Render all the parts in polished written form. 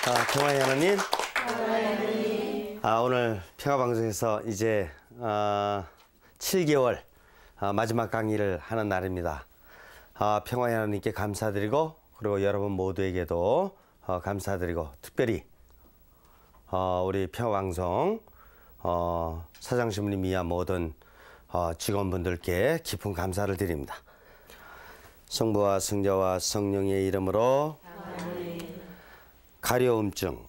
평화의 하나님. 오늘 평화방송에서 이제 7개월 마지막 강의를 하는 날입니다. 평화의 하나님께 감사드리고 그리고 여러분 모두에게도 감사드리고 특별히 우리 평화방송 사장신부님 이하 모든 직원분들께 깊은 감사를 드립니다. 성부와 성자와 성령의 이름으로 가려움증.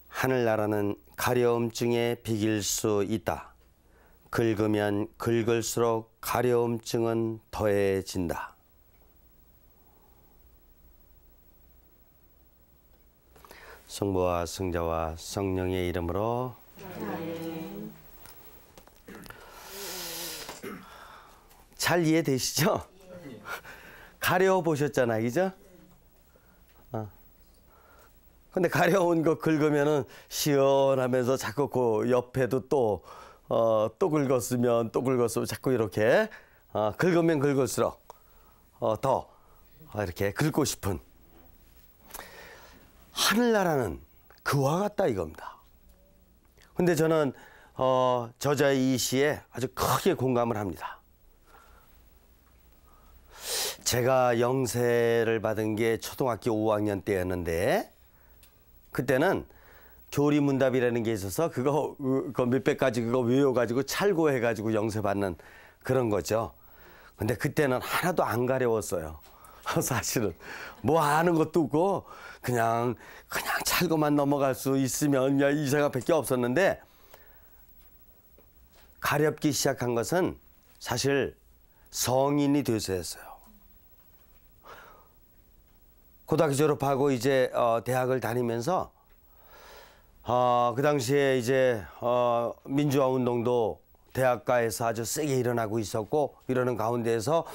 하늘나라는 가려움증에 비길 수 있다. 긁으면 긁을수록 가려움증은 더해진다. 성부와 성자와 성령의 이름으로 잘 이해되시죠? 가려워 보셨잖아요, 그죠? 근데 가려운 거 긁으면은 시원하면서 자꾸 그 옆에도 또 긁었으면 자꾸 이렇게 긁으면 긁을수록 더 이렇게 긁고 싶은 하늘나라는 그와 같다 이겁니다. 근데 저는 저자의 이 시에 아주 크게 공감을 합니다. 제가 영세를 받은 게 초등학교 5학년 때였는데 그때는 교리문답이라는 게 있어서 그거 몇백 가지 그거 외워가지고 찰고해가지고 영세 받는 그런 거죠. 근데 그때는 하나도 안 가려웠어요. 사실은 뭐 아는 것도 없고 그냥 찰고만 넘어갈 수 있으면 이 생각밖에 없었는데 가렵기 시작한 것은 사실 성인이 돼서였어요. 고등학교 졸업하고 이제 대학을 다니면서 그 당시에 이제 민주화 운동도 대학가에서 아주 세게 일어나고 있었고 이러는 가운데에서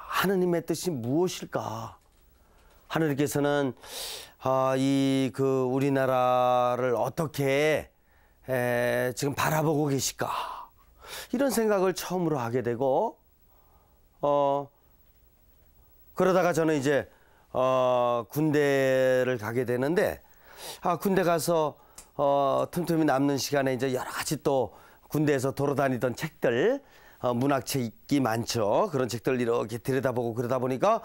하느님의 뜻이 무엇일까? 하느님께서는 우리나라를 어떻게 지금 바라보고 계실까? 이런 생각을 처음으로 하게 되고 그러다가 저는 이제 군대를 가게 되는데 군대 가서 틈틈이 남는 시간에 이제 여러 가지 또 군대에서 돌아다니던 책들 문학책이 많죠. 그런 책들 이렇게 들여다보고 그러다 보니까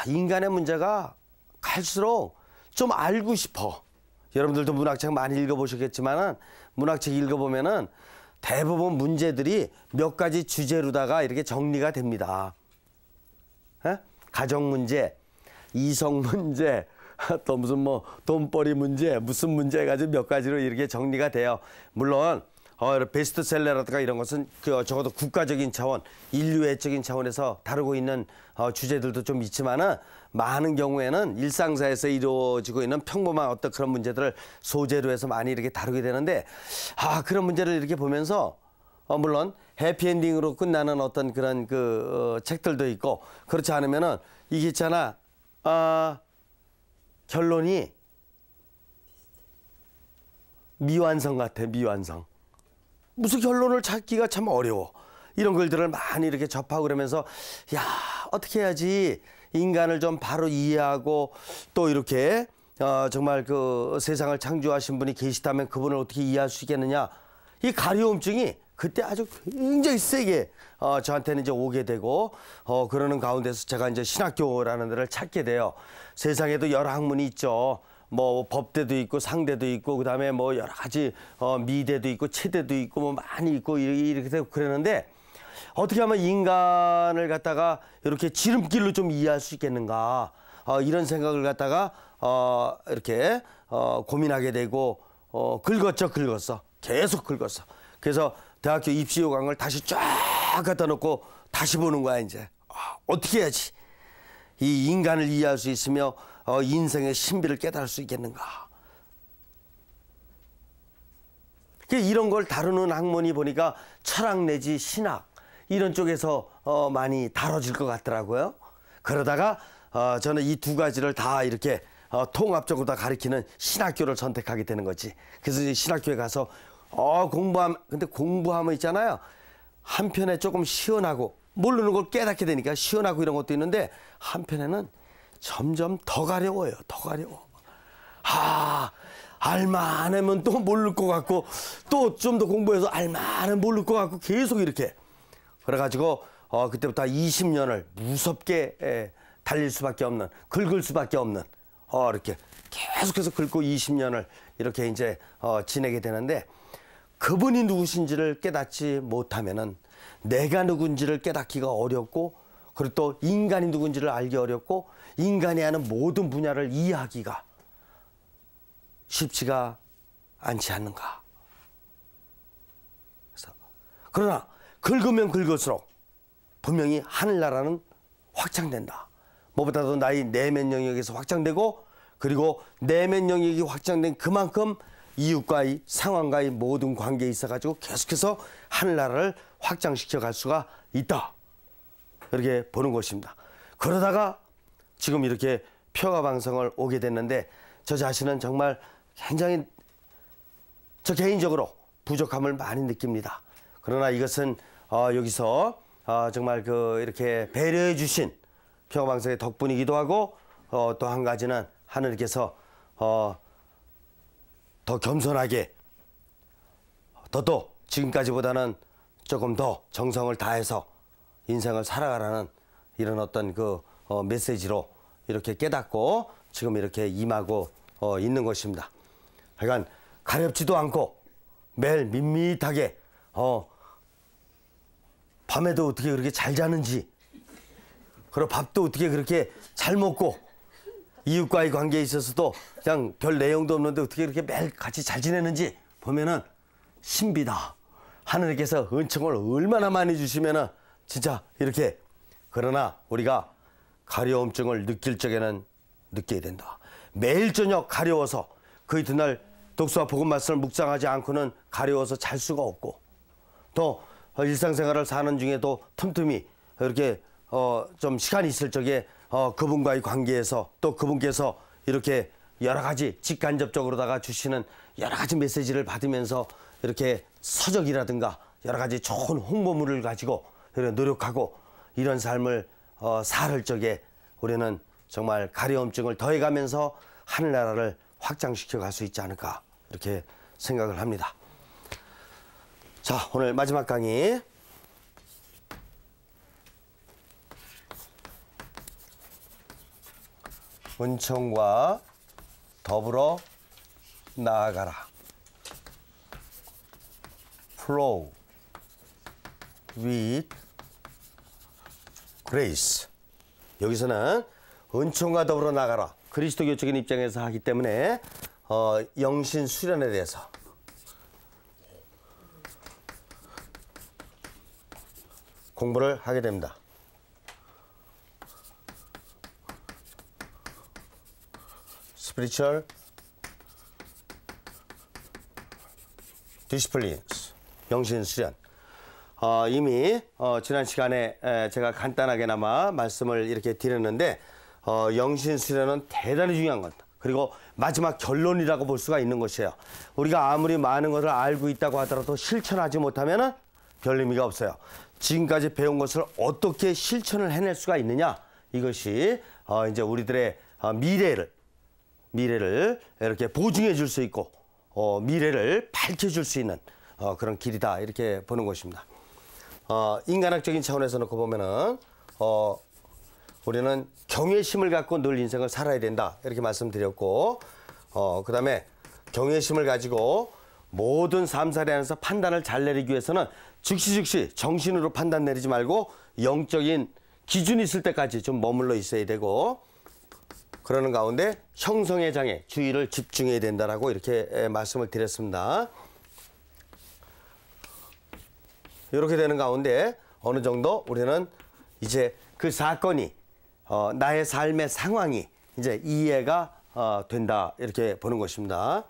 인간의 문제가 갈수록 좀 알고 싶어. 여러분들도 문학책 많이 읽어보셨겠지만은 문학책 읽어보면은 대부분 문제들이 몇 가지 주제로다가 이렇게 정리가 됩니다. 가정 문제, 이성 문제, 또 무슨 뭐 돈벌이 문제, 무슨 문제 해가지고 몇 가지로 이렇게 정리가 돼요. 물론 베스트셀러라든가 이런 것은 적어도 국가적인 차원, 인류애적인 차원에서 다루고 있는 주제들도 좀 있지만은 많은 경우에는 일상사에서 이루어지고 있는 평범한 어떤 그런 문제들을 소재로 해서 많이 이렇게 다루게 되는데 그런 문제를 이렇게 보면서 물론 해피엔딩으로 끝나는 어떤 그런 책들도 있고 그렇지 않으면은 이게 있잖아 결론이 미완성 같아. 미완성. 무슨 결론을 찾기가 참 어려워. 이런 글들을 많이 이렇게 접하고 그러면서 어떻게 해야지 인간을 좀 바로 이해하고 또 이렇게 정말 그 세상을 창조하신 분이 계시다면 그분을 어떻게 이해할 수 있겠느냐. 이 가려움증이 그때 아주 굉장히 세게 저한테는 이제 오게 되고 그러는 가운데서 제가 이제 신학교라는 데를 찾게 돼요. 세상에도 여러 학문이 있죠. 뭐 법대도 있고 상대도 있고 그다음에 뭐 여러 가지 미대도 있고 체대도 있고 뭐 많이 있고 이렇게 되고 그러는데 어떻게 하면 인간을 갖다가 이렇게 지름길로 좀 이해할 수 있겠는가 이런 생각을 갖다가 이렇게 고민하게 되고 긁었어. 계속 긁었어. 그래서 대학교 입시 요강을 다시 쫙 갖다 놓고 다시 보는 거야 이제. 어떻게 해야지 이 인간을 이해할 수 있으며 인생의 신비를 깨달을 수 있겠는가. 이런 걸 다루는 학문이 보니까 철학 내지 신학 이런 쪽에서 많이 다뤄질 것 같더라고요. 그러다가 저는 이 두 가지를 다 이렇게 통합적으로 다 가리키는 신학교를 선택하게 되는 거지. 그래서 이제 신학교에 가서 근데 공부하면 있잖아요. 한편에 조금 시원하고 모르는 걸 깨닫게 되니까 시원하고 이런 것도 있는데 한편에는 점점 더 가려워요. 더 가려워. 알만하면 또 모를 것 같고, 또 좀 더 공부해서 알만하면 모를 것 같고, 계속 이렇게. 그래가지고 그때부터 20년을 무섭게 달릴 수밖에 없는, 긁을 수밖에 없는, 이렇게 계속해서 긁고 20년을 이렇게 이제 지내게 되는데, 그분이 누구신지를 깨닫지 못하면은 내가 누군지를 깨닫기가 어렵고, 그리고 또 인간이 누군지를 알기 어렵고, 인간이 하는 모든 분야를 이해하기가 쉽지가 않지 않는가. 그러나 긁으면 긁을수록 분명히 하늘나라는 확장된다. 무엇보다도 나의 내면 영역에서 확장되고, 그리고 내면 영역이 확장된 그만큼 이웃과의 상황과의 모든 관계에 있어가지고 계속해서 하늘나라를 확장시켜 갈 수가 있다. 이렇게 보는 것입니다. 그러다가 지금 이렇게 평화방송을 오게 됐는데, 저 자신은 정말 굉장히 저 개인적으로 부족함을 많이 느낍니다. 그러나 이것은 여기서 정말 이렇게 배려해 주신 평화방송의 덕분이기도 하고, 또 한 가지는 하느님께서 더 겸손하게 또 지금까지보다는 조금 더 정성을 다해서 인생을 살아가라는 이런 어떤 메시지로 이렇게 깨닫고 지금 이렇게 임하고 있는 것입니다. 하여간 가렵지도 않고 매일 밋밋하게 밤에도 어떻게 그렇게 잘 자는지, 그리고 밥도 어떻게 그렇게 잘 먹고, 이웃과의 관계에 있어서도 그냥 별 내용도 없는데 어떻게 이렇게 매일 같이 잘 지내는지 보면은 신비다. 하느님께서 은총을 얼마나 많이 주시면은 진짜 이렇게. 그러나 우리가 가려움증을 느낄 적에는 느껴야 된다. 매일 저녁 가려워서 그 이튿날 독서와 복음 말씀을 묵상하지 않고는 가려워서 잘 수가 없고, 또 일상생활을 사는 중에도 틈틈이 이렇게 좀 시간이 있을 적에 그분과의 관계에서 또 그분께서 이렇게 여러 가지 직간접적으로다가 주시는 여러 가지 메시지를 받으면서 이렇게 서적이라든가 여러 가지 좋은 홍보물을 가지고 이렇게 노력하고 이런 삶을 살 적에 우리는 정말 가려움증을 더해가면서 하늘나라를 확장시켜 갈 수 있지 않을까, 이렇게 생각을 합니다. 자, 오늘 마지막 강의. 은총과 더불어 나아가라. Flow with grace. 여기서는 은총과 더불어 나아가라. 그리스도교적인 입장에서 하기 때문에 영신 수련에 대해서 공부를 하게 됩니다. Spiritual Disciplines, 영신 수련. 이미 지난 시간에 제가 간단하게나마 말씀을 이렇게 드렸는데, 영신 수련은 대단히 중요한 것. 그리고 마지막 결론이라고 볼 수가 있는 것이에요. 우리가 아무리 많은 것을 알고 있다고 하더라도 실천하지 못하면은 별 의미가 없어요. 지금까지 배운 것을 어떻게 실천을 해낼 수가 있느냐, 이것이 이제 우리들의 미래를 이렇게 보증해 줄 수 있고 미래를 밝혀줄 수 있는 그런 길이다, 이렇게 보는 것입니다. 인간학적인 차원에서 놓고 보면은 우리는 경외심을 갖고 늘 인생을 살아야 된다, 이렇게 말씀드렸고, 그 다음에 경외심을 가지고 모든 삶살이 안에서 판단을 잘 내리기 위해서는 즉시 정신으로 판단 내리지 말고 영적인 기준이 있을 때까지 좀 머물러 있어야 되고, 그러는 가운데 형성의 장에 주의를 집중해야 된다라고 이렇게 말씀을 드렸습니다. 이렇게 되는 가운데 어느 정도 우리는 이제 그 사건이 나의 삶의 상황이 이제 이해가 된다, 이렇게 보는 것입니다.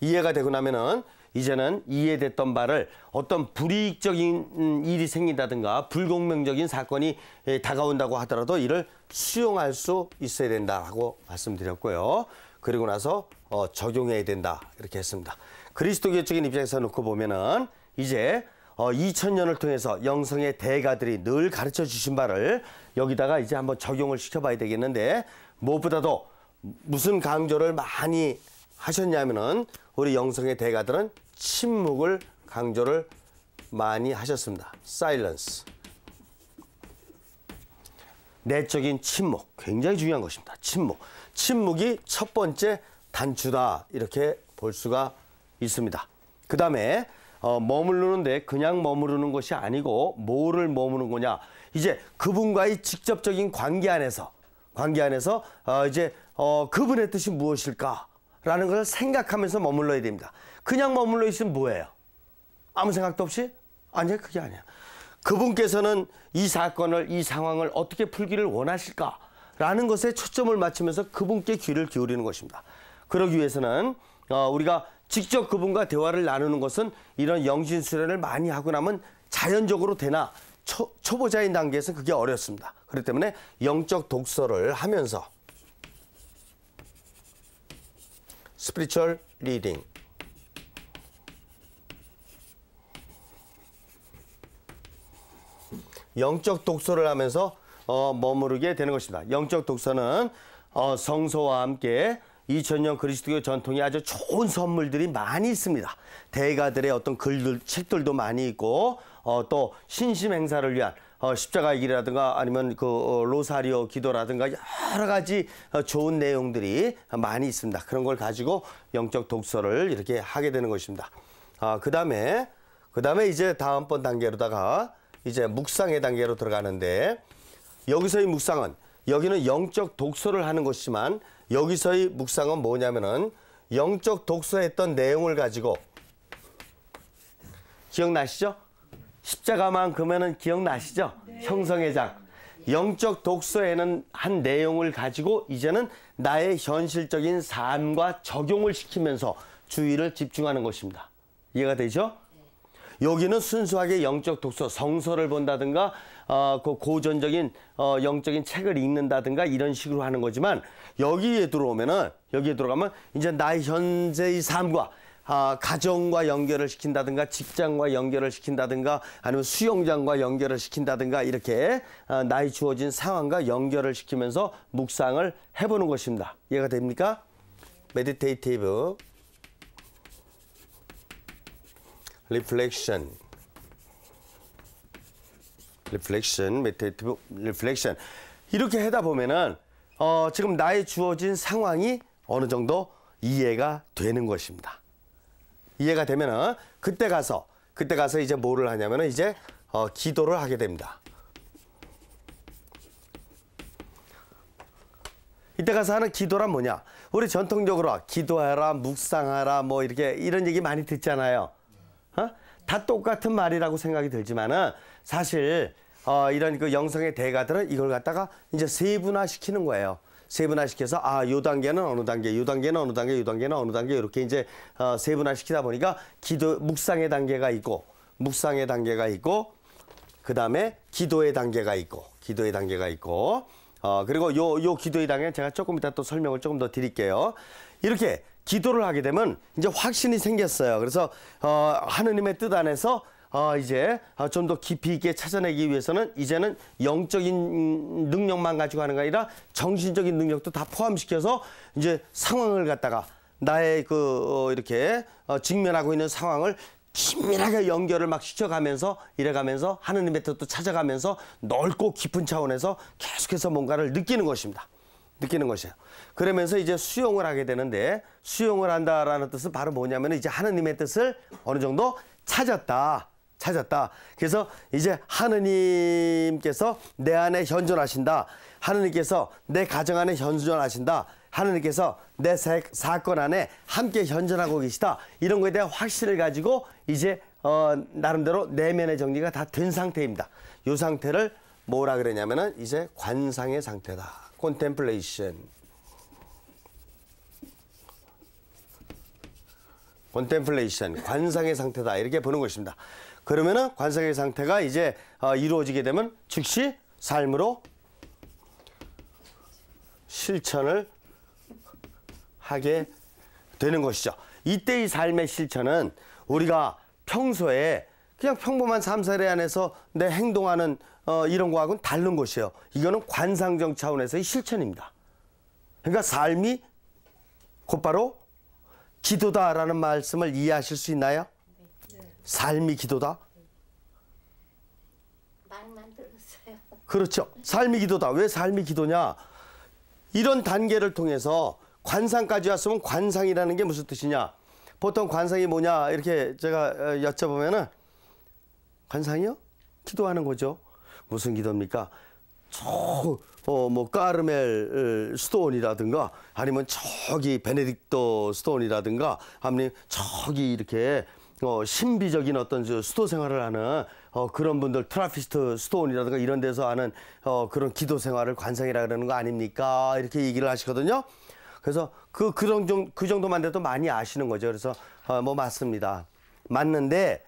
이해가 되고 나면은 이제는 이해됐던 바를 어떤 불이익적인 일이 생긴다든가 불공명적인 사건이 다가온다고 하더라도 이를 수용할 수 있어야 된다고 말씀드렸고요. 그리고 나서 적용해야 된다, 이렇게 했습니다. 그리스도교적인 입장에서 놓고 보면은 이제 2000년을 통해서 영성의 대가들이 늘 가르쳐 주신 바를 여기다가 이제 한번 적용을 시켜봐야 되겠는데, 무엇보다도 무슨 강조를 많이 하셨냐면은 우리 영성의 대가들은 침묵을 강조를 많이 하셨습니다. 사일런스. 내적인 침묵, 굉장히 중요한 것입니다. 침묵. 침묵이 첫 번째 단추다, 이렇게 볼 수가 있습니다. 그 다음에 머무르는데 그냥 머무르는 것이 아니고 뭐를 머무르는 거냐, 이제 그분과의 직접적인 관계 안에서 이제 그분의 뜻이 무엇일까라는 것을 생각하면서 머물러야 됩니다. 그냥 머물러 있으면 뭐예요? 아무 생각도 없이? 아니요, 그게 아니야. 그분께서는 이 사건을, 이 상황을 어떻게 풀기를 원하실까라는 것에 초점을 맞추면서 그분께 귀를 기울이는 것입니다. 그러기 위해서는 우리가 직접 그분과 대화를 나누는 것은 이런 영신수련을 많이 하고 나면 자연적으로 되나, 초보자인 단계에서 그게 어렵습니다. 그렇기 때문에 영적 독서를 하면서 스피리추얼 리딩, 영적 독서를 하면서 머무르게 되는 것입니다. 영적 독서는 성서와 함께 2000년 그리스도교 전통에 아주 좋은 선물들이 많이 있습니다. 대가들의 어떤 글들, 책들도 많이 있고, 또 신심 행사를 위한 십자가의 길이라든가 아니면 그 로사리오 기도라든가 여러 가지 좋은 내용들이 많이 있습니다. 그런 걸 가지고 영적 독서를 이렇게 하게 되는 것입니다. 그 다음에 이제 다음번 단계로다가 이제 묵상의 단계로 들어가는데, 여기서의 묵상은, 여기는 영적 독서를 하는 것이지만 여기서의 묵상은 뭐냐면은 영적 독서했던 내용을 가지고, 기억나시죠? 십자가만큼은 기억나시죠? 네. 형성의 장. 영적 독서에는 한 내용을 가지고 이제는 나의 현실적인 삶과 적용을 시키면서 주의를 집중하는 것입니다. 이해가 되죠? 여기는 순수하게 영적 독서, 성서를 본다든가 그 고전적인 영적인 책을 읽는다든가 이런 식으로 하는 거지만, 여기에 들어가면 이제 나의 현재의 삶과 가정과 연결을 시킨다든가 직장과 연결을 시킨다든가 아니면 수영장과 연결을 시킨다든가 이렇게 나의 주어진 상황과 연결을 시키면서 묵상을 해보는 것입니다. 이해가 됩니까? 메디테이티브 리플렉션, 메디테이티브 리플렉션, 이렇게 하다 보면은 지금 나의 주어진 상황이 어느 정도 이해가 되는 것입니다. 이해가 되면은 그때 가서 이제 뭐를 하냐면은 이제 기도를 하게 됩니다. 이때 가서 하는 기도란 뭐냐? 우리 전통적으로 기도하라, 묵상하라, 뭐 이렇게 이런 얘기 많이 듣잖아요. 다 똑같은 말이라고 생각이 들지만은 사실 이런 그 영성의 대가들은 이걸 갖다가 이제 세분화시키는 거예요. 세분화시켜서 요 단계는 어느 단계, 요 단계는 어느 단계, 요 단계는 어느 단계, 이렇게 이제 세분화시키다 보니까 묵상의 단계가 있고, 그 다음에 기도의 단계가 있고, 그리고 요 기도의 단계는 제가 조금 이따 또 설명을 조금 더 드릴게요. 이렇게 기도를 하게 되면 이제 확신이 생겼어요. 그래서 하느님의 뜻 안에서 이제 좀 더 깊이 있게 찾아내기 위해서는 이제는 영적인 능력만 가지고 하는 게 아니라 정신적인 능력도 다 포함시켜서 이제 상황을 갖다가 나의 이렇게 직면하고 있는 상황을 긴밀하게 연결을 막 시켜가면서 이래가면서 하느님의 뜻도 찾아가면서 넓고 깊은 차원에서 계속해서 뭔가를 느끼는 것입니다. 그러면서 이제 수용을 하게 되는데, 수용을 한다라는 뜻은 바로 뭐냐면 이제 하느님의 뜻을 어느 정도 찾았다. 그래서 이제 하느님께서 내 안에 현존하신다. 하느님께서 내 가정 안에 현존하신다. 하느님께서 내 사건 안에 함께 현존하고 계시다. 이런 거에 대한 확신을 가지고 이제 나름대로 내면의 정리가 다 된 상태입니다. 이 상태를 뭐라 그러냐면은 이제 관상의 상태다. contemplation, 관상의 상태다, 이렇게 보는 것입니다. 그러면은 관상의 상태가 이제 이루어지게 되면 즉시 삶으로 실천을 하게 되는 것이죠. 이때의 삶의 실천은 우리가 평소에 그냥 평범한 삶살이 안에서 내 행동하는 이런 거하고는 다른 것이에요. 이거는 관상적 차원에서의 실천입니다. 그러니까 삶이 곧바로 기도다라는 말씀을 이해하실 수 있나요? 네. 삶이 기도다? 말만 들었어요. 그렇죠. 삶이 기도다. 왜 삶이 기도냐? 이런 단계를 통해서 관상까지 왔으면 관상이라는 게 무슨 뜻이냐? 보통 관상이 뭐냐 이렇게 제가 여쭤보면은 관상이요? 기도하는 거죠. 무슨 기도입니까? 뭐 까르멜 스톤이라든가 아니면 저기 베네딕토 스톤이라든가 아니면 저기 이렇게 신비적인 어떤 수도 생활을 하는 그런 분들 트라피스트 스톤이라든가 이런 데서 하는 그런 기도 생활을 관상이라 그러는 거 아닙니까? 이렇게 얘기를 하시거든요. 그래서 그 정도만 돼도 많이 아시는 거죠. 그래서 뭐 맞습니다. 맞는데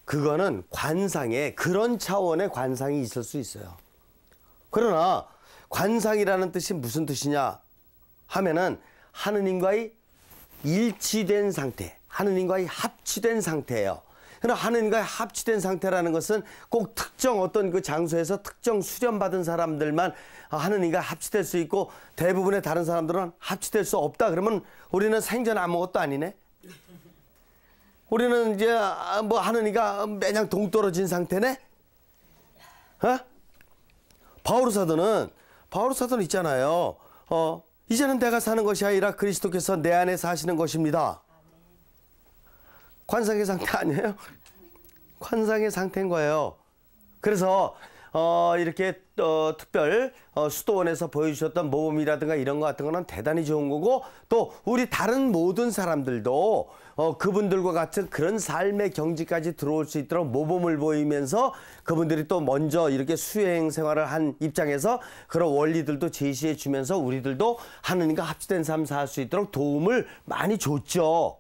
그거는 관상에 그런 차원의 관상이 있을 수 있어요. 그러나 관상이라는 뜻이 무슨 뜻이냐 하면은 하느님과의 일치된 상태, 하느님과의 합치된 상태예요. 그러나 하느님과의 합치된 상태라는 것은 꼭 특정 어떤 그 장소에서 특정 수련받은 사람들만 하느님과 합치될 수 있고 대부분의 다른 사람들은 합치될 수 없다. 그러면 우리는 생전 아무것도 아니네. 우리는 이제 뭐 하느님과 매냥 동떨어진 상태네. 바오로 사도는 있잖아요. 이제는 내가 사는 것이 아니라 그리스도께서 내 안에 사시는 것입니다. 관상의 상태 아니에요? 관상의 상태인 거예요. 그래서 이렇게 특별 수도원에서 보여주셨던 모범이라든가 이런 거 같은 거는 대단히 좋은 거고 또 우리 다른 모든 사람들도 그분들과 같은 그런 삶의 경지까지 들어올 수 있도록 모범을 보이면서 그분들이 또 먼저 이렇게 수행 생활을 한 입장에서 그런 원리들도 제시해 주면서 우리들도 하느님과 합치된 삶 살 수 있도록 도움을 많이 줬죠.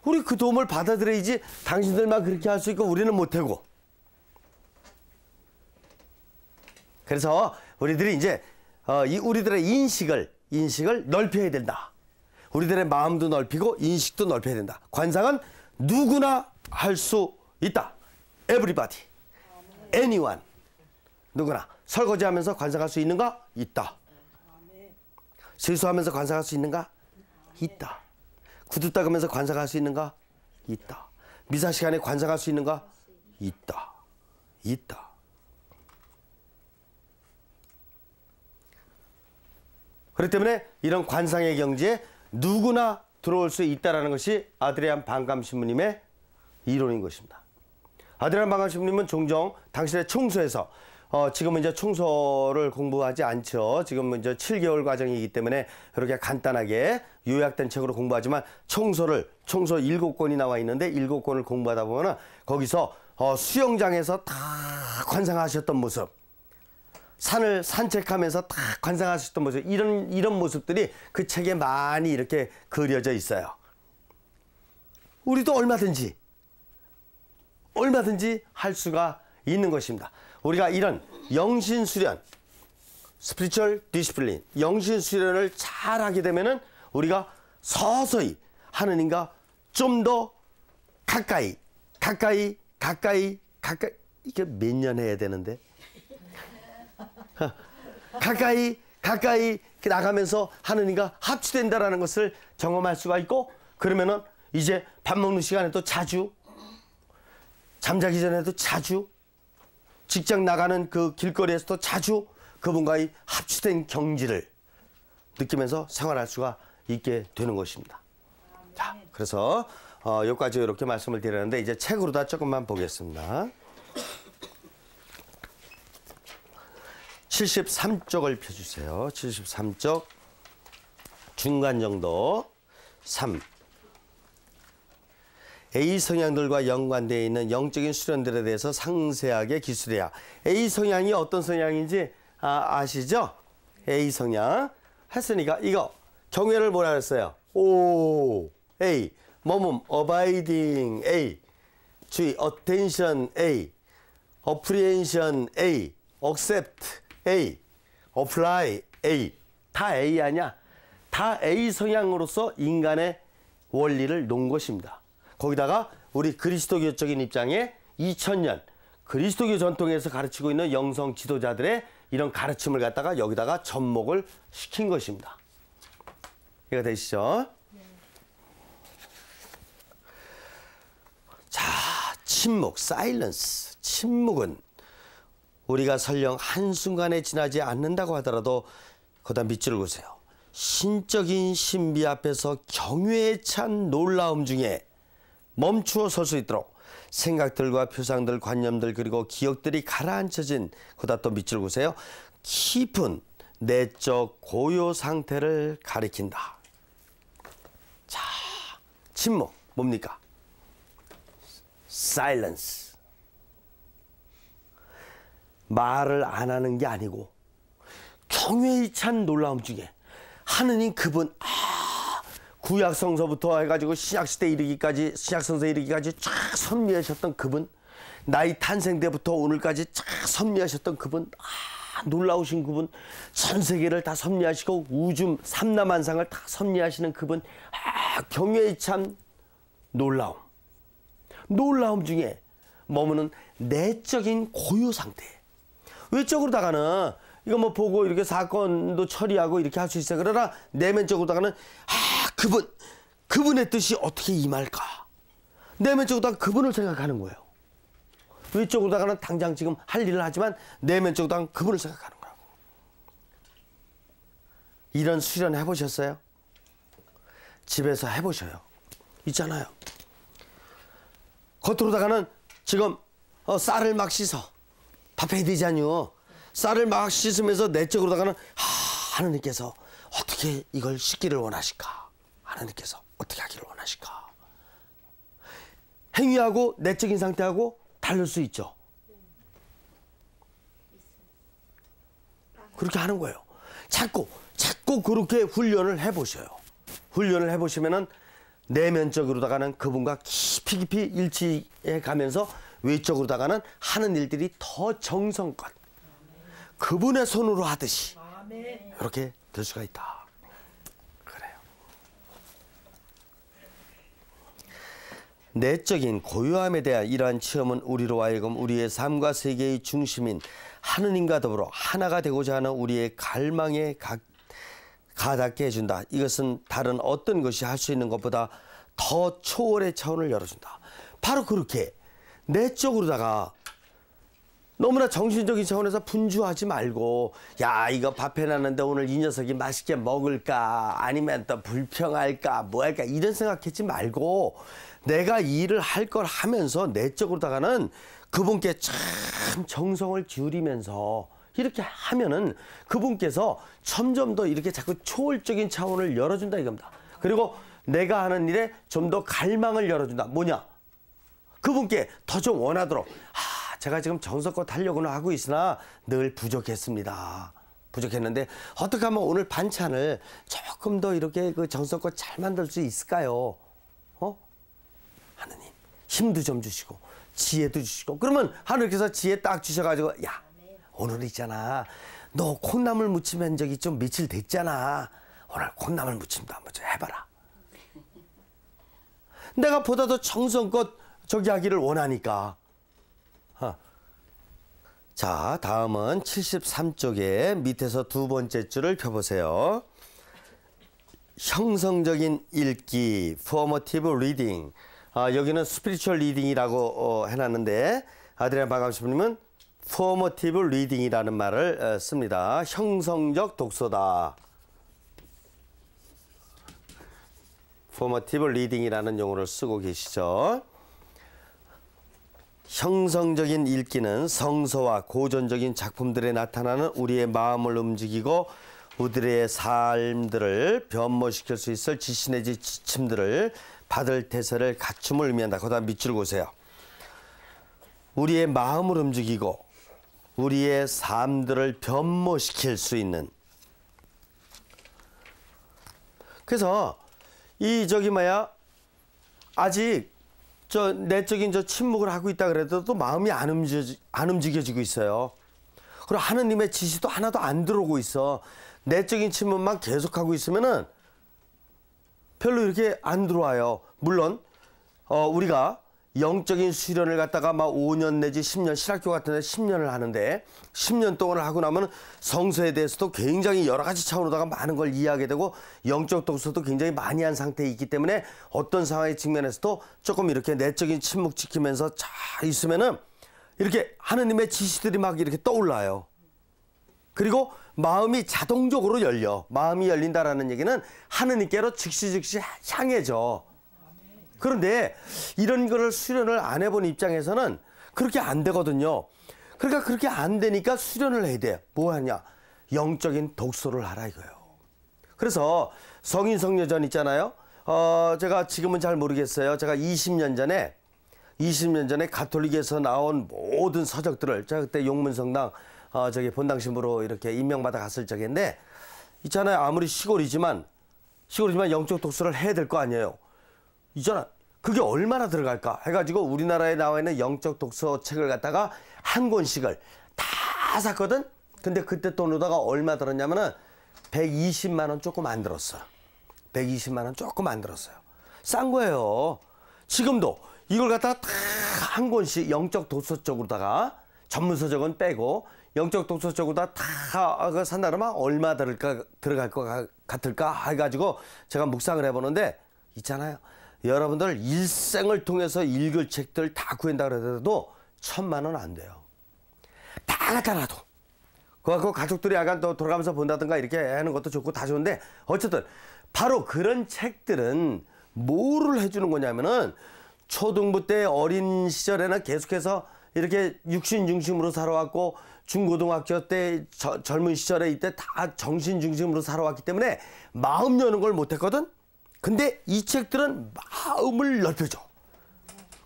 우리 그 도움을 받아들여야지 당신들만 그렇게 할 수 있고 우리는 못하고. 그래서 우리들이 이제 우리들의 인식을 넓혀야 된다. 우리들의 마음도 넓히고 인식도 넓혀야 된다. 관상은 누구나 할 수 있다. Everybody, anyone. 누구나. 설거지하면서 관상할 수 있는가? 있다. 세수하면서 관상할 수 있는가? 있다. 구두 닦으면서 관상할 수 있는가? 있다. 미사 시간에 관상할 수 있는가? 있다. 있다. 그렇기 때문에 이런 관상의 경지에 누구나 들어올 수 있다는 것이 아드리안 반감 신부님의 이론인 것입니다. 아드리안 반감 신부님은 종종 당신의 총소에서 지금은 이제 총소를 공부하지 않죠. 지금은 이제 7개월 과정이기 때문에 이렇게 간단하게 요약된 책으로 공부하지만 총소 7권이 나와 있는데 7권을 공부하다 보면 거기서 수영장에서 다 관상하셨던 모습, 산을 산책하면서 다 관상하셨던 모습, 이런 모습들이 그 책에 많이 이렇게 그려져 있어요. 우리도 얼마든지 할 수가 있는 것입니다. 우리가 이런 영신수련, 스피리추얼 디시플린, 영신수련을 잘 하게 되면은 우리가 서서히 하느님과 좀 더 가까이 이게 몇 년 해야 되는데 가까이 나가면서 하느님과 합치된다라는 것을 경험할 수가 있고 그러면은 이제 밥 먹는 시간에도 자주 잠자기 전에도 자주 직장 나가는 그 길거리에서도 자주 그분과의 합치된 경지를 느끼면서 생활할 수가 있게 되는 것입니다. 자, 그래서 여기까지 이렇게 말씀을 드렸는데 이제 책으로 다 조금만 보겠습니다. 73쪽을 펴주세요. 73쪽 중간 정도 3. A 성향들과 연관되어 있는 영적인 수련들에 대해서 상세하게 기술해야. A 성향이 어떤 성향인지 아시죠? A 성향 했으니까 이거 경외를 뭐라 그랬어요? O A 머문 abiding A 주의 attention A apprehension A accept A apply A 다 A 아니야? 다 A 성향으로서 인간의 원리를 놓은 것입니다. 거기다가 우리 그리스도교적인 입장에 2000년 그리스도교 전통에서 가르치고 있는 영성 지도자들의 이런 가르침을 갖다가 여기다가 접목을 시킨 것입니다. 이해가 되시죠? 자, 침묵, 사일런스. 침묵은 우리가 설령 한순간에 지나지 않는다고 하더라도 그다음 밑줄을 그으세요. 신적인 신비 앞에서 경외에 찬 놀라움 중에 멈추어 설 수 있도록 생각들과 표상들, 관념들 그리고 기억들이 가라앉혀진 그다음 또 밑줄 그으세요. 깊은 내적 고요 상태를 가리킨다. 자, 침묵 뭡니까? silence. 말을 안 하는 게 아니고 경외에 찬 놀라움 중에 하느님 그분 구약성서부터 해가지고 신약시대 이르기까지 신약성서에 이르기까지 쫙 선미하셨던 그분, 나의 탄생 때부터 오늘까지 쫙 선미하셨던 그분, 놀라우신 그분, 전 세계를 다 섭리하시고 우주 삼라만상을 다 섭리하시는 그분, 경외에 찬 놀라움 중에 머무는 내적인 고요 상태. 외적으로다가는 이거 뭐 보고 이렇게 사건도 처리하고 이렇게 할 수 있어요. 그러나 내면적으로다가는 그분의 뜻이 어떻게 임할까? 내면적으로다가 그분을 생각하는 거예요. 외적으로다가는 당장 지금 할 일을 하지만 내면적으로다가는 그분을 생각하는 거라고. 이런 수련 해보셨어요? 집에서 해보셔요. 있잖아요. 겉으로다가는 지금 쌀을 막 씻어. 밥 해야 되잖요. 쌀을 막 씻으면서 내적으로다가는 하느님께서 어떻게 이걸 씻기를 원하실까? 하느님께서 어떻게 하기를 원하실까? 행위하고 내적인 상태하고 다를 수 있죠. 그렇게 하는 거예요. 자꾸 그렇게 훈련을 해보셔요. 훈련을 해보시면은 내면적으로다가는 그분과 깊이 일치해 가면서 외적으로다가는 하는 일들이 더 정성껏 그분의 손으로 하듯이 이렇게 될 수가 있다. 그래요. 내적인 고요함에 대한 이러한 체험은 우리로 하여금 우리의 삶과 세계의 중심인 하느님과 더불어 하나가 되고자 하는 우리의 갈망에 가닿게 해준다. 이것은 다른 어떤 것이 할 수 있는 것보다 더 초월의 차원을 열어준다. 바로 그렇게 내적으로다가 너무나 정신적인 차원에서 분주하지 말고, 야, 이거 밥 해놨는데 오늘 이 녀석이 맛있게 먹을까? 아니면 또 불평할까? 뭐 할까? 이런 생각하지 말고, 내가 일을 할 걸 하면서 내적으로다가는 그분께 참 정성을 기울이면서 이렇게 하면은 그분께서 점점 더 이렇게 자꾸 초월적인 차원을 열어준다 이겁니다. 그리고 내가 하는 일에 좀 더 갈망을 열어준다. 뭐냐? 그분께 더 좀 원하도록. 제가 지금 정성껏 하려고는 하고 있으나 늘 부족했습니다. 부족했는데 어떻게 하면 오늘 반찬을 조금 더 이렇게 그 정성껏 잘 만들 수 있을까요? 하느님 힘도 좀 주시고 지혜도 주시고. 그러면 하느님께서 지혜 딱 주셔가지고, 야, 오늘 있잖아, 너 콩나물 무침 한 적이 좀 며칠 됐잖아. 오늘 콩나물 무침도 한번 좀 해봐라. 내가 보다 더 정성껏 저기 하기를 원하니까. 자, 다음은 73쪽에 밑에서 두 번째 줄을 펴보세요. 형성적인 읽기, formative reading. 여기는 spiritual reading이라고 해놨는데, 아드리안 박감수님은 formative reading이라는 말을 씁니다. 형성적 독서다. formative reading이라는 용어를 쓰고 계시죠. 형성적인 읽기는 성서와 고전적인 작품들에 나타나는 우리의 마음을 움직이고 우리의 삶들을 변모시킬 수 있을 지시 내지 지침들을 받을 태세를 갖춤을 의미한다. 그 다음 밑줄 보세요. 우리의 마음을 움직이고 우리의 삶들을 변모시킬 수 있는. 그래서 아직 내적인 침묵을 하고 있다 그래도 또 마음이 안 움직여지고 있어요. 그리고 하느님의 지시도 하나도 안 들어오고 있어. 내적인 침묵만 계속하고 있으면은 별로 이렇게 안 들어와요. 물론 우리가 영적인 수련을 갖다가 막 5년 내지 10년, 신학교 같은 데 10년을 하는데 10년 동안 하고 나면 성서에 대해서도 굉장히 여러 가지 차원으로다가 많은 걸 이해하게 되고 영적 독서도 굉장히 많이 한 상태에 있기 때문에 어떤 상황의 측면에서도 조금 이렇게 내적인 침묵 지키면서 잘 있으면은 이렇게 하느님의 지시들이 막 이렇게 떠올라요. 그리고 마음이 자동적으로 열려. 마음이 열린다라는 얘기는 하느님께로 즉시 향해져. 그런데 이런 거를 수련을 안 해본 입장에서는 그렇게 안 되거든요. 그러니까 그렇게 안 되니까 수련을 해야 돼요. 뭐 하냐? 영적인 독서를 하라 이거예요. 그래서 성인 성녀전 있잖아요. 제가 지금은 잘 모르겠어요. 제가 20년 전에 가톨릭에서 나온 모든 서적들을 제가 그때 용문성당 저기 본당 신부로 이렇게 임명받아 갔을 적인데 있잖아요. 아무리 시골이지만 영적 독서를 해야 될 거 아니에요. 있잖아. 그게 얼마나 들어갈까 해가지고 우리나라에 나와 있는 영적 독서 책을 갖다가 한 권씩을 다 샀거든. 근데 그때 돈으로다가 얼마 들었냐면은 120만 원 조금 안 들었어. 120만 원 조금 안 들었어요. 싼 거예요. 지금도 이걸 갖다가 다 한 권씩 영적 독서 쪽으로다가 전문 서적은 빼고 영적 독서 쪽으로다 다 산다 그러면 얼마 들어갈 것 같을까 해가지고 제가 묵상을 해보는데 있잖아요. 여러분들 일생을 통해서 읽을 책들 다 구한다 그래도 1,000만 원 안 돼요. 다 갖다 놔도. 그거 가족들이 약간 또 돌아가면서 본다든가 이렇게 하는 것도 좋고 다 좋은데 어쨌든 바로 그런 책들은 뭐를 해주는 거냐면은 초등부 때 어린 시절에는 계속해서 이렇게 육신 중심으로 살아왔고 중고등학교 때 젊은 시절에 이때 다 정신 중심으로 살아왔기 때문에 마음 여는 걸 못했거든. 근데 이 책들은 마음을 넓혀줘.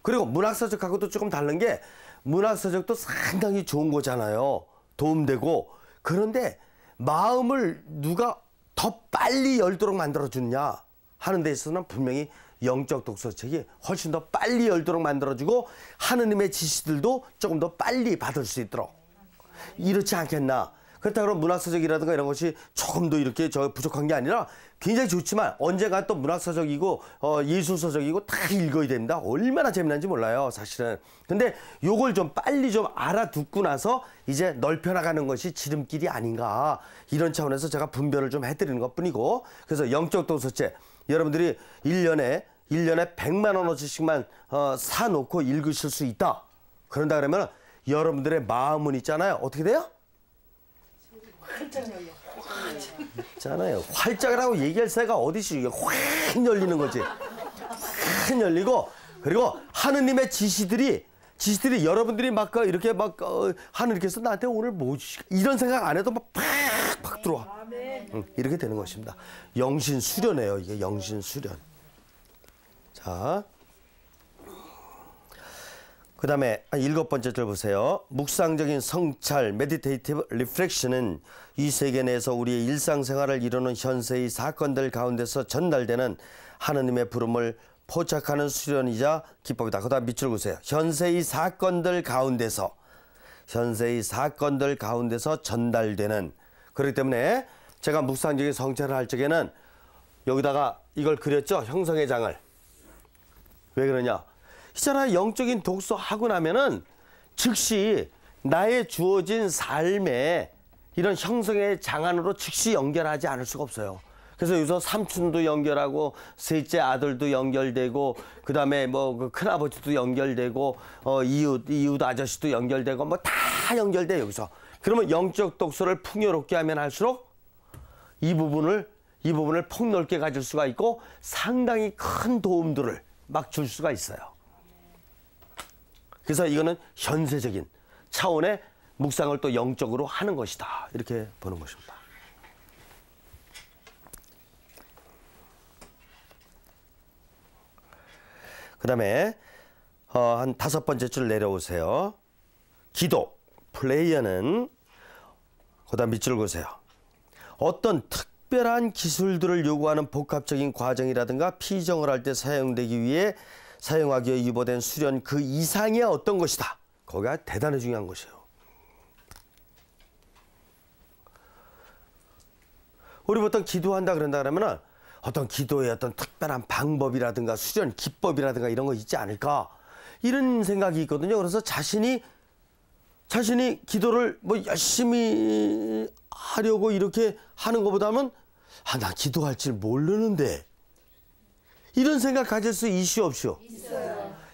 그리고 문학서적하고도 조금 다른 게 문학서적도 상당히 좋은 거잖아요. 도움되고. 그런데 마음을 누가 더 빨리 열도록 만들어주느냐 하는 데 있어서는 분명히 영적 독서책이 훨씬 더 빨리 열도록 만들어주고 하느님의 지시들도 조금 더 빨리 받을 수 있도록 이렇지 않겠나. 그렇다고 그러면 문학서적이라든가 이런 것이 조금 더 이렇게 부족한 게 아니라 굉장히 좋지만 언젠가 또 문학서적이고 예술서적이고 다 읽어야 됩니다. 얼마나 재미난지 몰라요 사실은. 근데 요걸 좀 빨리 좀 알아듣고 나서 이제 넓혀나가는 것이 지름길이 아닌가 이런 차원에서 제가 분별을 좀 해드리는 것 뿐이고. 그래서 영적 독서책 여러분들이 1년에 100만 원어치씩만 사놓고 읽으실 수 있다. 그런다 그러면 여러분들의 마음은 있잖아요. 어떻게 돼요? 있잖아요. 활짝이라고 얘기할 새가 어디시 확 열리는 거지. 확 열리고 그리고 하느님의 지시들이 여러분들이 막 이렇게 막 하느님께서 나한테 오늘 뭐 이런 생각 안 해도 막 팍팍 들어와. 이렇게 되는 것입니다. 영신 수련이에요. 이게 영신 수련. 자, 그 다음에 7번째 줄 보세요. 묵상적인 성찰, meditative reflection은 이 세계 내에서 우리의 일상생활을 이루는 현세의 사건들 가운데서 전달되는 하느님의 부름을 포착하는 수련이자 기법이다. 그 다음 밑줄 보세요. 현세의 사건들 가운데서 전달되는. 그렇기 때문에 제가 묵상적인 성찰을 할 적에는 여기다가 이걸 그렸죠. 형성의 장을. 왜 그러냐. 있잖아요. 영적인 독서 하고 나면은 즉시 나의 주어진 삶에 이런 형성의 장 안으로 즉시 연결하지 않을 수가 없어요. 그래서 여기서 삼촌도 연결하고 셋째 아들도 연결되고 그다음에 뭐 큰아버지도 연결되고 이웃 아저씨도 연결되고 뭐 다 연결돼 여기서. 그러면 영적 독서를 풍요롭게 하면 할수록 이 부분을 폭넓게 가질 수가 있고 상당히 큰 도움들을 막 줄 수가 있어요. 그래서 이거는 현세적인 차원의 묵상을 또 영적으로 하는 것이다. 이렇게 보는 것입니다. 그 다음에 한 5번째 줄 내려오세요. 기도, 플레이어는 그 다음 밑줄 보세요. 어떤 특별한 기술들을 요구하는 복합적인 과정이라든가 피정을 할 때 사용하기 위해 유보된 수련 그 이상의 어떤 것이다. 거기가 대단히 중요한 것이에요. 우리 보통 기도한다 그런다 그러면은 어떤 기도의 어떤 특별한 방법이라든가 수련 기법이라든가 이런 거 있지 않을까? 이런 생각이 있거든요. 그래서 자신이 기도를 뭐 열심히 하려고 이렇게 하는 것보다는 나 기도할 줄 모르는데 이런 생각 가질 수 있시오 없시오?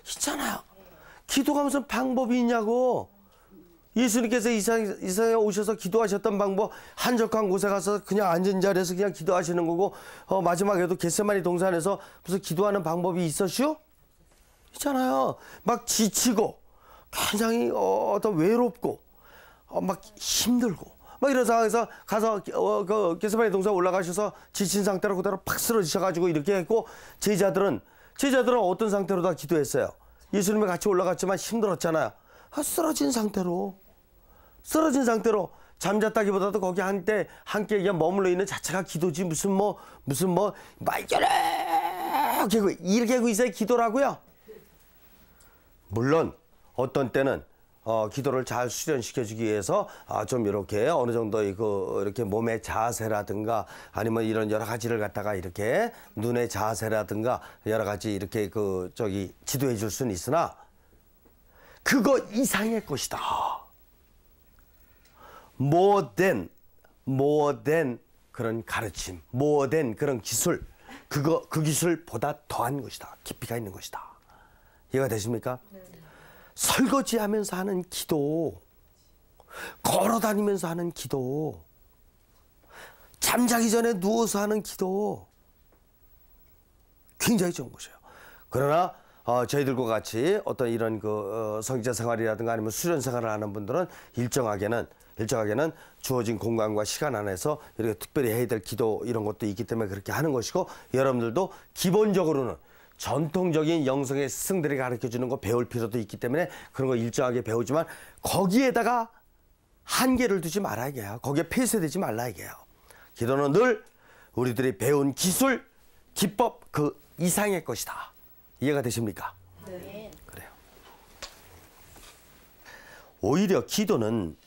있잖아요. 기도가 무슨 방법이 있냐고. 예수님께서 이 세상에 오셔서 기도하셨던 방법, 한적한 곳에 가서 그냥 앉은 자리에서 그냥 기도하시는 거고, 마지막에도 겟세마니 동산에서 무슨 기도하는 방법이 있었슈? 있잖아요. 막 지치고 굉장히 어떤 외롭고 막 힘들고 막 이런 상황에서 가서 그 겟세마니 동산 올라가셔서 지친 상태로 그대로 팍 쓰러지셔가지고 이렇게 했고, 제자들은 어떤 상태로 다 기도했어요? 예수님이 같이 올라갔지만 힘들었잖아요. 쓰러진 상태로 잠잤다기보다도 거기 함께 그냥 머물러 있는 자체가 기도지. 무슨 뭐 막 이렇게 하고 있어야 기도라고요. 물론 어떤 때는 기도를 잘 수련시켜주기 위해서 좀 이렇게 어느 정도 이렇게 몸의 자세라든가 아니면 이런 여러 가지를 갖다가 이렇게 눈의 자세라든가 여러 가지 이렇게 지도해 줄 수는 있으나 그거 이상의 것이다. more than 그런 가르침, more than 그런 기술, 그 기술보다 더한 것이다. 깊이가 있는 것이다. 이해가 되십니까? 네. 설거지하면서 하는 기도, 걸어다니면서 하는 기도, 잠자기 전에 누워서 하는 기도, 굉장히 좋은 것이에요. 그러나 저희들과 같이 어떤 이런 성직자 생활이라든가 아니면 수련 생활을 하는 분들은 일정하게는 주어진 공간과 시간 안에서 이렇게 특별히 해야 될 기도 이런 것도 있기 때문에 그렇게 하는 것이고, 여러분들도 기본적으로는 전통적인 영성의 스승들이 가르쳐주는 거 배울 필요도 있기 때문에 그런 거 일정하게 배우지만 거기에다가 한계를 두지 말아야 해요. 거기에 폐쇄되지 말아야 해요. 기도는 늘 우리들이 배운 기술, 기법 그 이상의 것이다. 이해가 되십니까? 네. 그래요. 오히려 기도는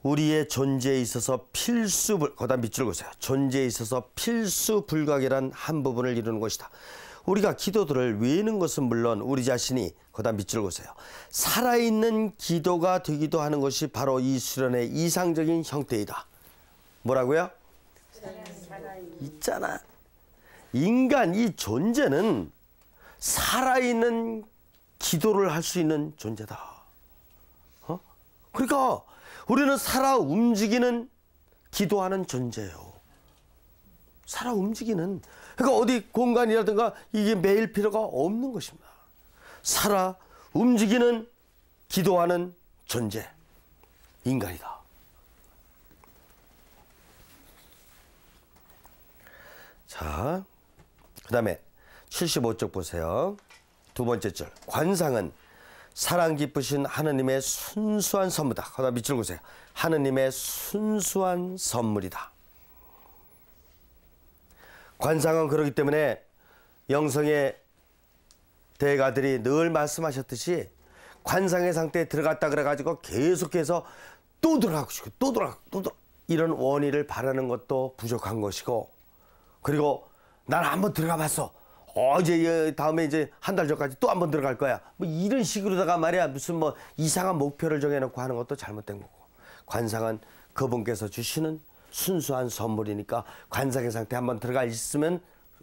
우리의 존재에 있어서 거기다 밑줄 그으세요. 존재에 있어서 필수 불가결한 한 부분을 이루는 것이다. 우리가 기도들을 외우는 것은 물론 우리 자신이 거기다 밑줄 그으세요. 살아있는 기도가 되기도 하는 것이 바로 이 수련의 이상적인 형태이다. 뭐라고요? 있잖아. 인간 이 존재는 살아있는 기도를 할 수 있는 존재다. 그러니까 우리는 살아 움직이는 기도하는 존재예요. 살아 움직이는. 그러니까 어디 공간이라든가 이게 매일 필요가 없는 것입니다. 살아 움직이는 기도하는 존재. 인간이다. 자, 그 다음에 75쪽 보세요. 두 번째 절. 관상은 사랑 깊으신 하느님의 순수한 선물이다. 거기다 밑줄 그으세요. 하느님의 순수한 선물이다. 관상은 그렇기 때문에 영성의 대가들이 늘 말씀하셨듯이 관상의 상태에 들어갔다 그래가지고 계속해서 또 들어가고 싶고 또 들어가고 이런 원인을 바라는 것도 부족한 것이고, 그리고 난 한번 들어가 봤어. 이제 다음에 이제 한 달 전까지 또 한번 들어갈 거야. 뭐 이런 식으로다가 말이야 무슨 뭐 이상한 목표를 정해놓고 하는 것도 잘못된 거고, 관상은 그분께서 주시는 순수한 선물이니까 관상의 상태 한번 들어가 있으면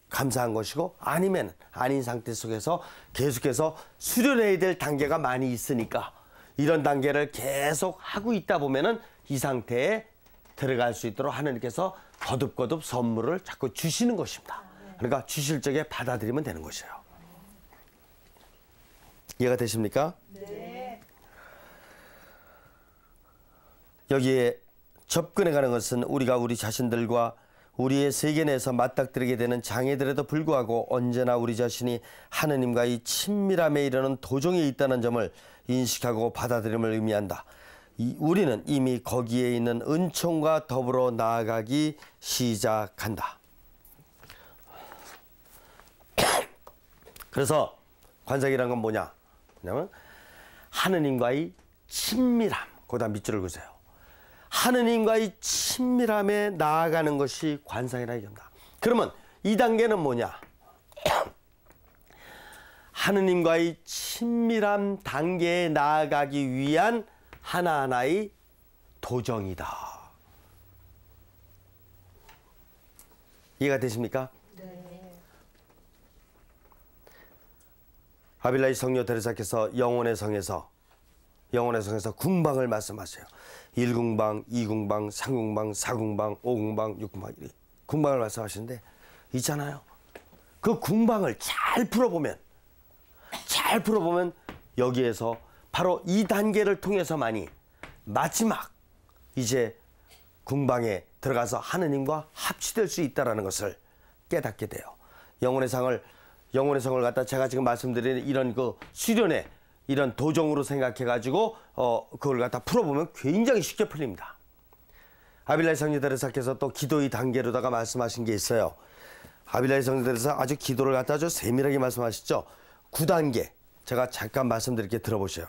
감사한 것이고, 아니면 아닌 상태 속에서 계속해서 수련해야 될 단계가 많이 있으니까 이런 단계를 계속 하고 있다 보면은 이 상태에 들어갈 수 있도록 하느님께서 거듭거듭 선물을 자꾸 주시는 것입니다. 그러니까 주실 적에 받아들이면 되는 것이에요. 이해가 되십니까? 네. 여기에 접근해가는 것은 우리가 우리 자신들과 우리의 세계 내에서 맞닥뜨리게 되는 장애들에도 불구하고 언제나 우리 자신이 하느님과의 친밀함에 이르는 도정에 있다는 점을 인식하고 받아들임을 의미한다. 우리는 이미 거기에 있는 은총과 더불어 나아가기 시작한다. 그래서 관상이란 건 뭐냐면 하느님과의 친밀함. 거기다 밑줄을 그으세요. 하느님과의 친밀함에 나아가는 것이 관상이라 얘기합니다. 그러면 이 단계는 뭐냐? 하느님과의 친밀한 단계에 나아가기 위한 하나하나의 도정이다. 이해가 되십니까? 네. 아빌라이 성녀 테레사께서 영혼의 성에서 궁방을 말씀하세요. 1궁방, 2궁방, 3궁방, 4궁방, 5궁방, 6궁방 궁방을 말씀하시는데 있잖아요. 그 궁방을 잘 풀어보면 여기에서 바로 이 단계를 통해서만이 마지막 이제 궁방에 들어가서 하느님과 합치될 수 있다는 것을 깨닫게 돼요. 영혼의 성을 갖다 제가 지금 말씀드린 이런 그 수련의 이런 도정으로 생각해가지고 그걸 갖다 풀어보면 굉장히 쉽게 풀립니다. 아빌라이 성녀 테레사께서 또 기도의 단계로다가 말씀하신 게 있어요. 아빌라이 성녀 테레사 아주 기도를 갖다 아주 세밀하게 말씀하시죠. 9단계 제가 잠깐 말씀드릴게 들어보세요.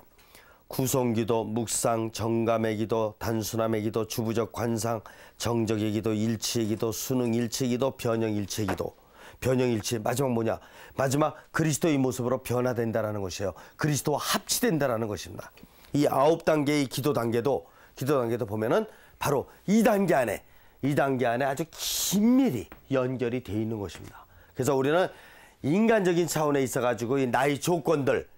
구성기도, 묵상, 정감의 기도, 단순함의 기도, 주부적 관상, 정적의 기도, 일치의 기도, 수능 일치의 기도, 변형 일치의 기도. 변형 일치 마지막 뭐냐? 마지막 그리스도의 모습으로 변화된다라는 것이에요. 그리스도와 합치된다라는 것입니다. 이 9단계의 기도 단계도 보면은 바로 이 단계 안에 아주 긴밀히 연결이 되어 있는 것입니다. 그래서 우리는 인간적인 차원에 있어가지고 이 나의 조건들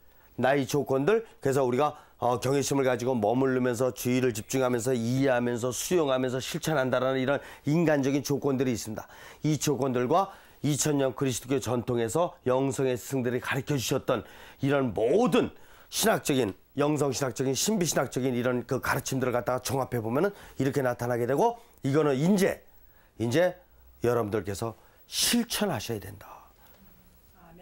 그래서 우리가 경외심을 가지고 머무르면서 주의를 집중하면서 이해하면서 수용하면서 실천한다라는 이런 인간적인 조건들이 있습니다. 이 조건들과 2000년 그리스도교 전통에서 영성의 스승들이 가르쳐 주셨던 이런 모든 신학적인 영성신학적인 신비신학적인 이런 그 가르침들을 갖다가 종합해 보면은 이렇게 나타나게 되고 이거는 이제 여러분들께서 실천하셔야 된다.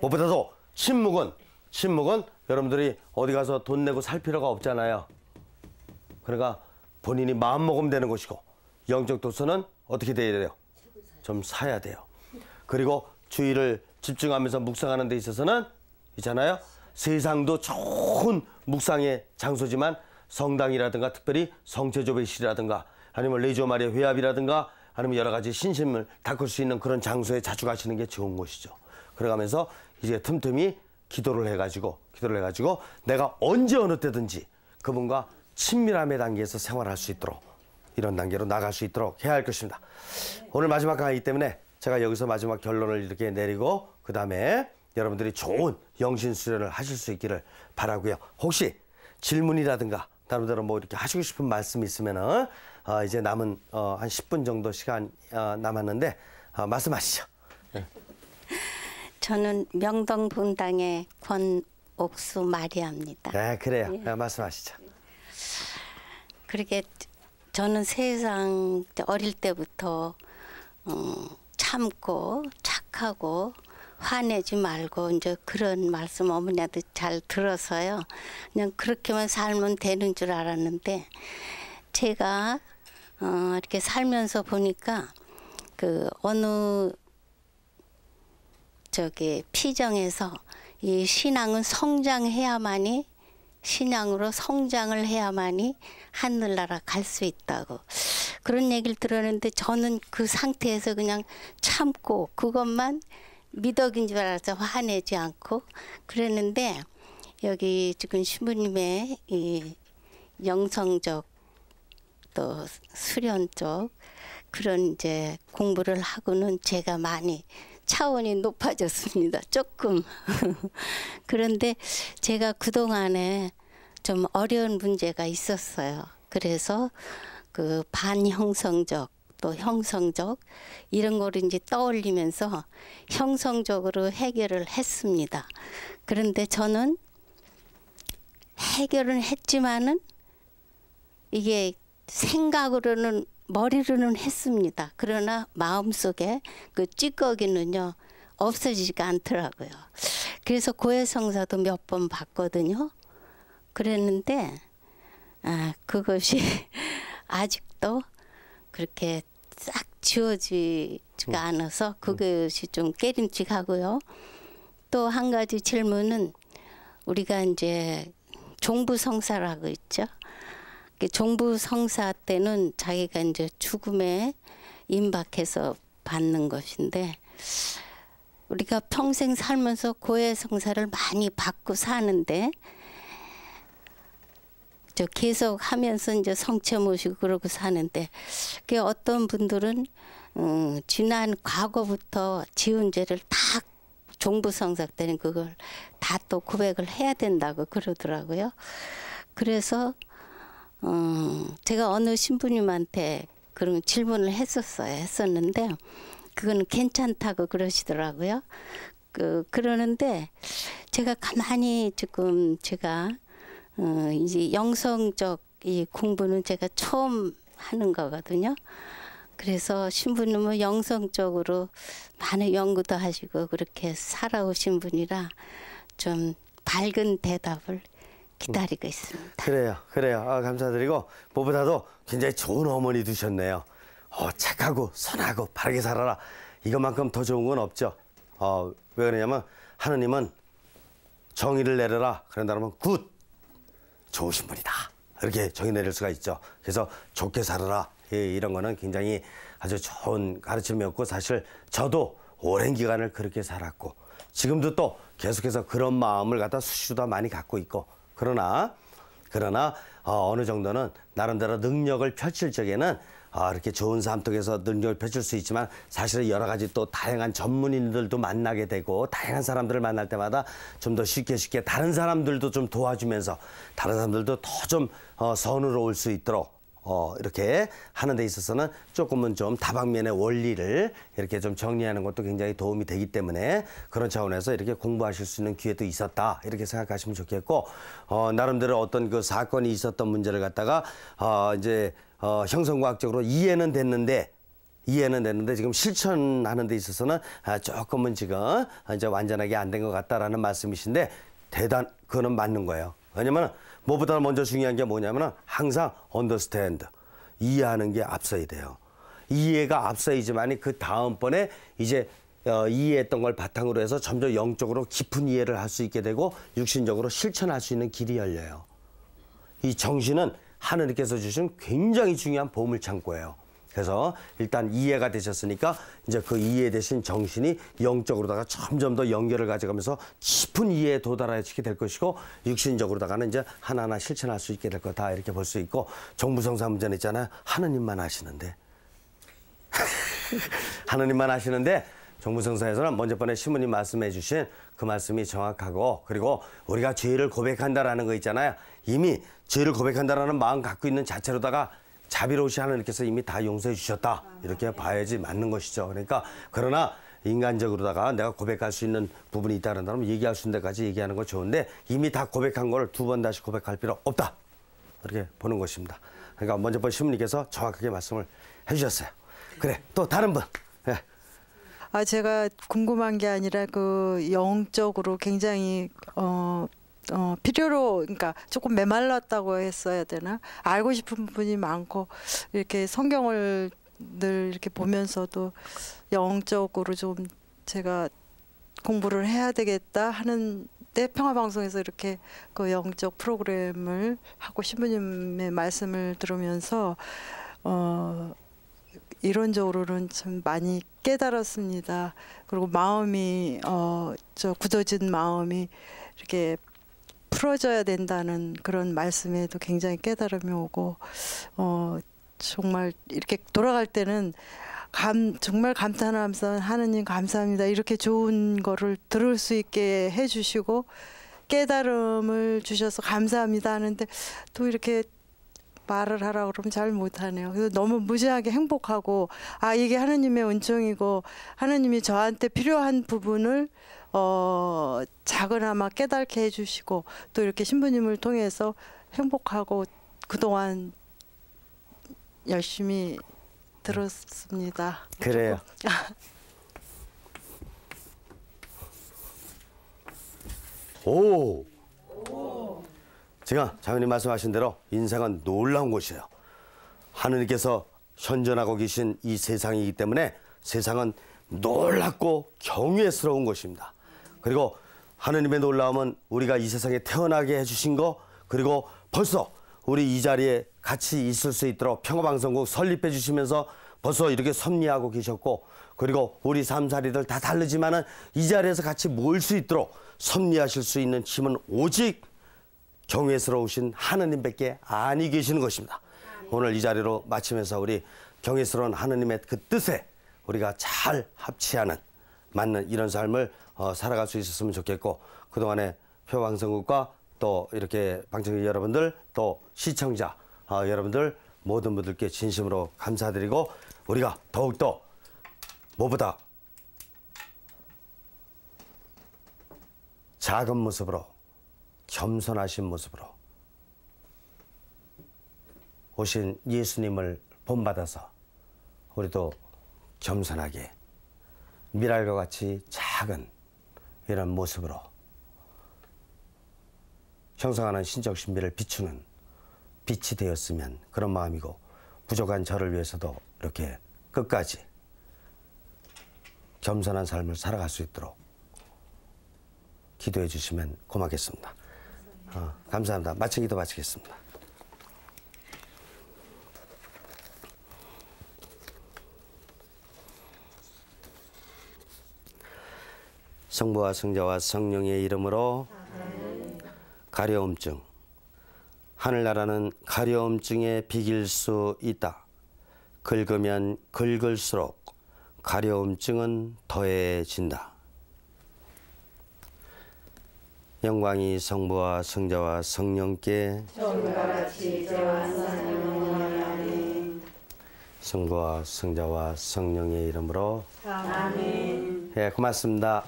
무엇보다도 신묵은 여러분들이 어디 가서 돈 내고 살 필요가 없잖아요. 그러니까 본인이 마음 먹으면 되는 것이고 영적 도서는 어떻게 돼야 돼요? 좀 사야 돼요. 그리고 주의를 집중하면서 묵상하는 데 있어서는 있잖아요. 세상도 좋은 묵상의 장소지만 성당이라든가 특별히 성체조배실이라든가 아니면 레지오 마리아 회합이라든가 아니면 여러 가지 신심을 닦을 수 있는 그런 장소에 자주 가시는 게 좋은 것이죠. 그래가면서 이제 틈틈이 기도를 해가지고 내가 언제 어느 때든지 그분과 친밀함의 단계에서 생활할 수 있도록 이런 단계로 나갈 수 있도록 해야 할 것입니다. 오늘 마지막 강의이기 때문에 제가 여기서 마지막 결론을 이렇게 내리고 그 다음에 여러분들이 좋은 영신 수련을 하실 수 있기를 바라고요. 혹시 질문이라든가 나름대로 뭐 이렇게 하시고 싶은 말씀이 있으면은 이제 남은 한 10분 정도 시간 남았는데 말씀하시죠. 네. 저는 명동 분당의 권옥수 마리아입니다. 네, 그래요. 네, 말씀하시죠. 그렇게 저는 세상 어릴 때부터 참고 착하고 화내지 말고 이제 그런 말씀 어머니한테 잘 들어서요. 그냥 그렇게만 살면 되는 줄 알았는데 제가 이렇게 살면서 보니까 그 어느 피정에서 이 신앙은 성장해야만이 신앙으로 성장을 해야만이 하늘나라 갈 수 있다고 그런 얘기를 들었는데 저는 그 상태에서 그냥 참고 그것만 미덕인 줄 알아서 화내지 않고 그랬는데 여기 지금 신부님의 이 영성적 또 수련적 그런 이제 공부를 하고는 제가 많이 차원이 높아졌습니다. 조금. 그런데 제가 그동안에 좀 어려운 문제가 있었어요. 그래서 그 반형성적 또 형성적 이런 거를 이제 떠올리면서 형성적으로 해결을 했습니다. 그런데 저는 해결은 했지만은 이게 생각으로는 머리로는 했습니다. 그러나 마음속에 그 찌꺼기는요 없어지지가 않더라고요. 그래서 고해성사도 몇 번 봤거든요. 그랬는데 그것이 아직도 그렇게 싹 지워지지가 않아서 그것이 좀 깨림칙하고요. 또 한 가지 질문은 우리가 이제 종부성사라고 있죠. 종부성사 때는 자기가 이제 죽음에 임박해서 받는 것인데 우리가 평생 살면서 고해성사를 많이 받고 사는데 저 계속 하면서 이제 성체 모시고 그러고 사는데 그 어떤 분들은 지난 과거부터 지은 죄를 다 종부성사 때는 그걸 다 또 고백을 해야 된다고 그러더라고요. 그래서 제가 어느 신부님한테 그런 질문을 했었는데 그거는 괜찮다고 그러시더라고요. 그러는데 제가 가만히 지금 제가 이제 영성적 이 공부는 제가 처음 하는 거거든요. 그래서 신부님은 영성적으로 많은 연구도 하시고 그렇게 살아오신 분이라 좀 밝은 대답을 기다리고 있습니다. 그래요. 감사드리고 무엇보다도 굉장히 좋은 어머니 두셨네요. 착하고 선하고 바르게 살아라. 이것만큼 더 좋은 건 없죠. 왜 그러냐면 하느님은 정의를 내려라. 그런다면 굿. 좋으신 분이다. 이렇게 정의 내릴 수가 있죠. 그래서 좋게 살아라. 이런 거는 굉장히 아주 좋은 가르침이었고 사실 저도 오랜 기간을 그렇게 살았고 지금도 또 계속해서 그런 마음을 갖다 수시로 많이 갖고 있고 그러나 어느 정도는 나름대로 능력을 펼칠 적에는 이렇게 좋은 삶속에서 능력을 펼칠 수 있지만 사실은 여러 가지 또 다양한 전문인들도 만나게 되고 다양한 사람들을 만날 때마다 좀 더 쉽게 다른 사람들도 좀 도와주면서 다른 사람들도 더 좀 선으로 올 수 있도록 이렇게 하는 데 있어서는 조금은 좀 다방면의 원리를 이렇게 좀 정리하는 것도 굉장히 도움이 되기 때문에 그런 차원에서 이렇게 공부하실 수 있는 기회도 있었다 이렇게 생각하시면 좋겠고 나름대로 어떤 그 사건이 있었던 문제를 갖다가 이제 형성과학적으로 이해는 됐는데 지금 실천하는 데 있어서는 조금은 지금 이제 완전하게 안 된 것 같다라는 말씀이신데 그거는 맞는 거예요. 왜냐면 무엇보다 먼저 중요한 게 뭐냐면 항상 understand, 이해하는 게 앞서야 돼요. 이해가 앞서야지만이 그 다음번에 이제 이해했던 걸 바탕으로 해서 점점 영적으로 깊은 이해를 할 수 있게 되고 육신적으로 실천할 수 있는 길이 열려요. 이 정신은 하느님께서 주신 굉장히 중요한 보물창고예요. 그래서 일단 이해가 되셨으니까 이제 그 이해되신 정신이 영적으로다가 점점 더 연결을 가져가면서 깊은 이해에 도달하게 될 것이고 육신적으로다가는 이제 하나하나 실천할 수 있게 될 거다 이렇게 볼 수 있고 정부성사 문제는 있잖아요. 하느님만 하시는데 하느님만 하시는데 정부성사에서는 먼저 번에 신부님 말씀해 주신 그 말씀이 정확하고 그리고 우리가 죄를 고백한다라는 거 있잖아요. 이미 죄를 고백한다라는 마음 갖고 있는 자체로다가 자비로우신 하나님께서 이미 다 용서해 주셨다. 이렇게 봐야지 맞는 것이죠. 그러니까 그러나 인간적으로다가 내가 고백할 수 있는 부분이 있다는 사람 얘기할 수 있는 데까지 얘기하는 건 좋은데 이미 다 고백한 걸 두 번 다시 고백할 필요 없다. 이렇게 보는 것입니다. 그러니까 먼저 번 신부님께서 정확하게 말씀을 해 주셨어요. 그래 또 다른 분. 네. 제가 궁금한 게 아니라 그 영적으로 굉장히 필요로 그러니까 조금 메말랐다고 했어야 되나 알고 싶은 분이 많고 이렇게 성경을 늘 이렇게 보면서도 영적으로 좀 제가 공부를 해야 되겠다 하는데 평화방송에서 이렇게 그 영적 프로그램을 하고 신부님의 말씀을 들으면서 이론적으로는 참 많이 깨달았습니다. 그리고 마음이 굳어진 마음이 이렇게 풀어져야 된다는 그런 말씀에도 굉장히 깨달음이 오고 정말 이렇게 돌아갈 때는 정말 감탄하면서 하느님 감사합니다. 이렇게 좋은 거를 들을 수 있게 해주시고 깨달음을 주셔서 감사합니다 하는데 또 이렇게 말을 하라고 그러면 잘 못하네요. 그래서 너무 무지하게 행복하고 이게 하느님의 은총이고 하느님이 저한테 필요한 부분을 작은아마 깨닫게 해주시고 또 이렇게 신부님을 통해서 행복하고 그동안 열심히 들었습니다. 그래요. 오. 제가 장로님 말씀하신 대로 인생은 놀라운 곳이에요. 하느님께서 현존하고 계신 이 세상이기 때문에 세상은 놀랍고 경외스러운 곳입니다. 그리고 하느님의 놀라움은 우리가 이 세상에 태어나게 해주신 거 그리고 벌써 우리 이 자리에 같이 있을 수 있도록 평화방송국 설립해 주시면서 벌써 이렇게 섭리하고 계셨고, 그리고 우리 삼사리들 다 다르지만은 이 자리에서 같이 모일 수 있도록 섭리하실 수 있는 힘은 오직 경외스러우신 하느님밖에 아니 계시는 것입니다. 오늘 이 자리로 마치면서 우리 경외스러운 하느님의 그 뜻에 우리가 잘 합치하는 맞는 이런 삶을 살아갈 수 있었으면 좋겠고, 그동안에 표방송국과 또 이렇게 방청객 여러분들, 또 시청자 여러분들 모든 분들께 진심으로 감사드리고, 우리가 더욱더 무엇보다 작은 모습으로, 겸손하신 모습으로 오신 예수님을 본받아서 우리도 겸손하게 미랄과 같이 작은 이런 모습으로 형성하는 신적 신비를 비추는 빛이 되었으면 그런 마음이고, 부족한 저를 위해서도 이렇게 끝까지 겸손한 삶을 살아갈 수 있도록 기도해 주시면 고맙겠습니다. 감사합니다. 마친 기도 마치겠습니다. 성부와 성자와 성령의 이름으로. 가려움증. 하늘나라는 가려움증에 비길 수 있다. 긁으면 긁을수록 가려움증은 더해진다. 영광이 성부와 성자와 성령께 처음과 같이 이제와 영원히. 성부와 성자와 성령의 이름으로. 아멘. 예, 고맙습니다.